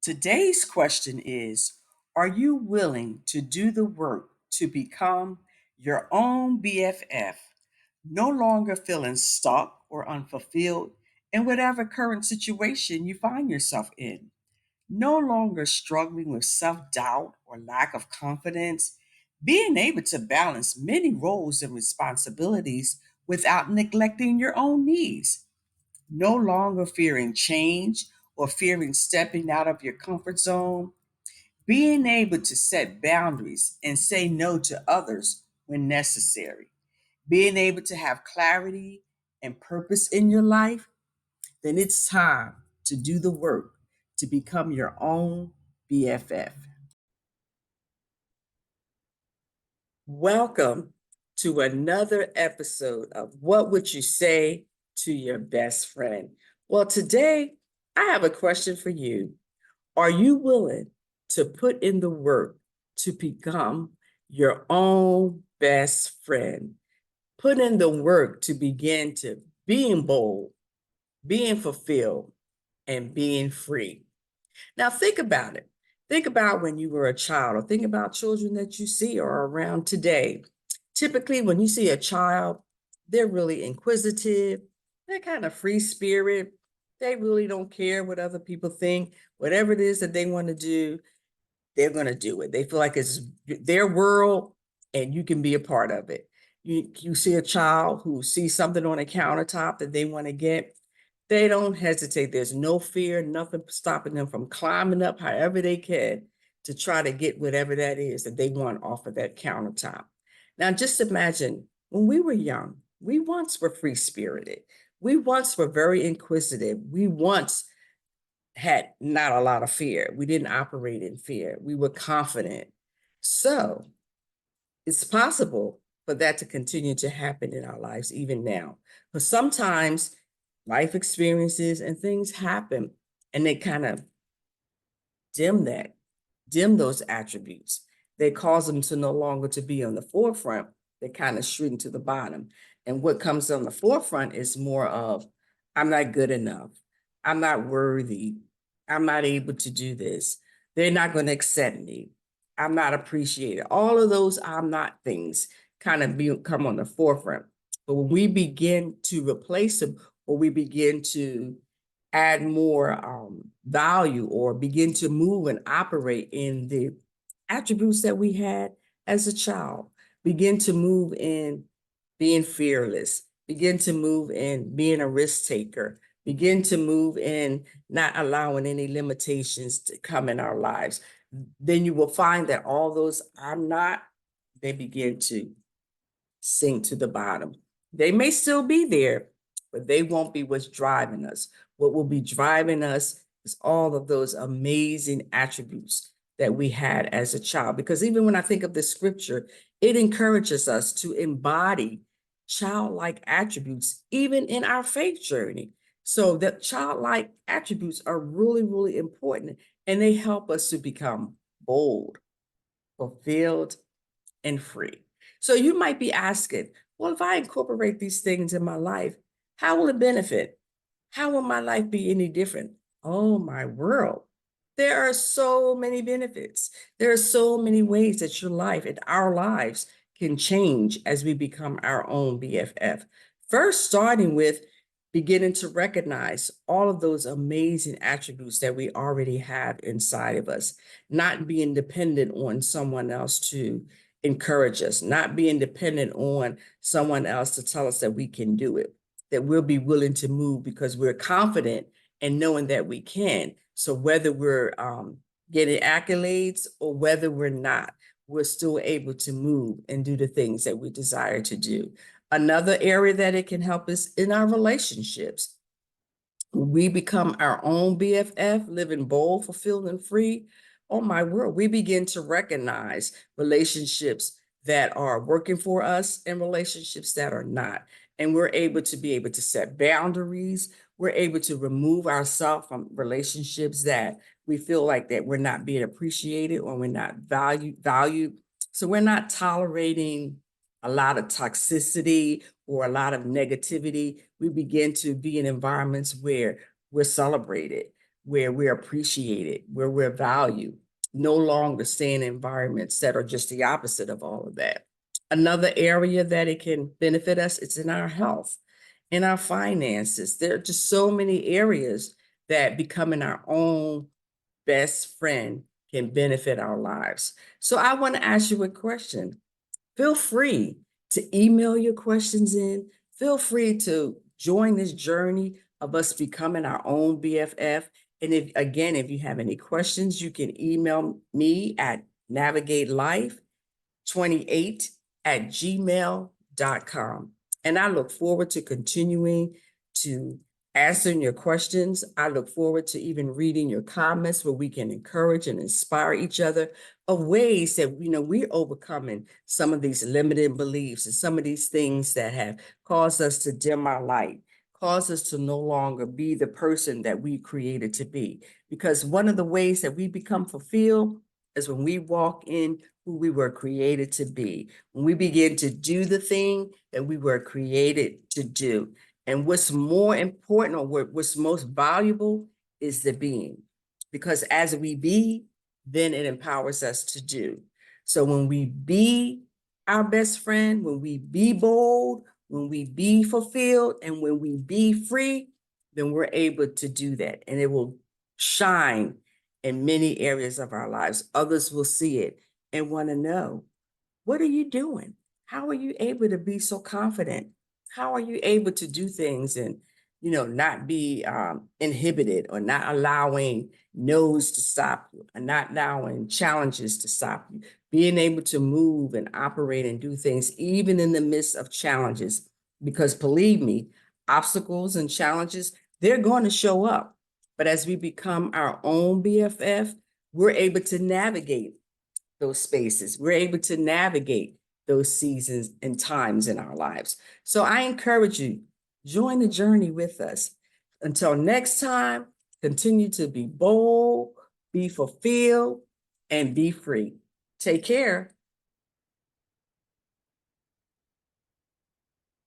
Today's question is, are you willing to do the work to become your own BFF, no longer feeling stuck or unfulfilled in whatever current situation you find yourself in? No longer struggling with self doubt or lack of confidence, being able to balance many roles and responsibilities without neglecting your own needs, no longer fearing change or fearing stepping out of your comfort zone, being able to set boundaries and say no to others when necessary, being able to have clarity and purpose in your life, then it's time to do the work to become your own BFF. Welcome to another episode of What Would You Say to Your Best Friend? Well, today I have a question for you. Are you willing to put in the work to become your own best friend? Put in the work to begin to being bold, being fulfilled, and being free. Now, think about it. Think about when you were a child, or think about children that you see or are around today. Typically, when you see a child, they're really inquisitive, they're kind of free spirit. They really don't care what other people think. Whatever it is that they want to do, they're going to do it. They feel like it's their world and you can be a part of it. You see a child who sees something on a countertop that they want to get, they don't hesitate. There's no fear, nothing stopping them from climbing up however they can to try to get whatever that is that they want off of that countertop. Now, just imagine when we were young, we once were free spirited. We once were very inquisitive. We once had not a lot of fear. We didn't operate in fear. We were confident. So it's possible for that to continue to happen in our lives even now. But sometimes life experiences and things happen and they kind of dim that, dim those attributes. They cause them to no longer to be on the forefront. They kind of shrink to the bottom. And what comes on the forefront is more of, I'm not good enough. I'm not worthy. I'm not able to do this. They're not going to accept me. I'm not appreciated. All of those I'm not things kind of come on the forefront. But when we begin to replace them, or we begin to add more value or begin to move and operate in the attributes that we had as a child, begin to move in being fearless, begin to move in being a risk taker, begin to move in not allowing any limitations to come in our lives, then you will find that all those I'm not, they begin to sink to the bottom. They may still be there, but they won't be what's driving us. What will be driving us is all of those amazing attributes that we had as a child. Because even when I think of the scripture, it encourages us to embody childlike attributes, even in our faith journey. So that childlike attributes are really, really important, and they help us to become bold, fulfilled, and free. So you might be asking, well, if I incorporate these things in my life, how will it benefit? How will my life be any different? Oh, my world. There are so many benefits. There are so many ways that your life and our lives can change as we become our own BFF. First, starting with beginning to recognize all of those amazing attributes that we already have inside of us, not being dependent on someone else to encourage us, not being dependent on someone else to tell us that we can do it, that we'll be willing to move because we're confident and knowing that we can. So whether we're getting accolades or whether we're not, we're still able to move and do the things that we desire to do. Another area that it can help us in our relationships. We become our own BFF, living bold, fulfilled, and free. Oh my word, we begin to recognize relationships that are working for us and relationships that are not. And we're able to set boundaries. We're able to remove ourselves from relationships that we feel like that we're not being appreciated or we're not valued. So we're not tolerating a lot of toxicity or a lot of negativity. We begin to be in environments where we're celebrated, where we're appreciated, where we're valued, no longer stay in environments that are just the opposite of all of that. Another area that it can benefit us, it's in our health, in our finances. There are just so many areas that becoming our own best friend can benefit our lives. So I want to ask you a question. Feel free to email your questions in. Feel free to join this journey of us becoming our own BFF. And if you have any questions, you can email me at navigatelife28@gmail.com. And I look forward to continuing to answering your questions. I look forward to even reading your comments where we can encourage and inspire each other of ways that we're overcoming some of these limiting beliefs and some of these things that have caused us to dim our light, caused us to no longer be the person that we created to be. Because one of the ways that we become fulfilled is when we walk in who we were created to be, when we begin to do the thing that we were created to do. And what's more important, or what's most valuable, is the being. Because as we be, then it empowers us to do. So when we be our best friend, when we be bold, when we be fulfilled, and when we be free, then we're able to do that. And it will shine in many areas of our lives. Others will see it and want to know, what are you doing? How are you able to be so confident? How are you able to do things and, not be inhibited, or not allowing no's to stop you, and not allowing challenges to stop you, being able to move and operate and do things even in the midst of challenges? Because believe me, obstacles and challenges, they're going to show up. But as we become our own BFF, we're able to navigate those spaces. We're able to navigate those seasons and times in our lives. So I encourage you, join the journey with us. Until next time, continue to be bold, be fulfilled, and be free. Take care.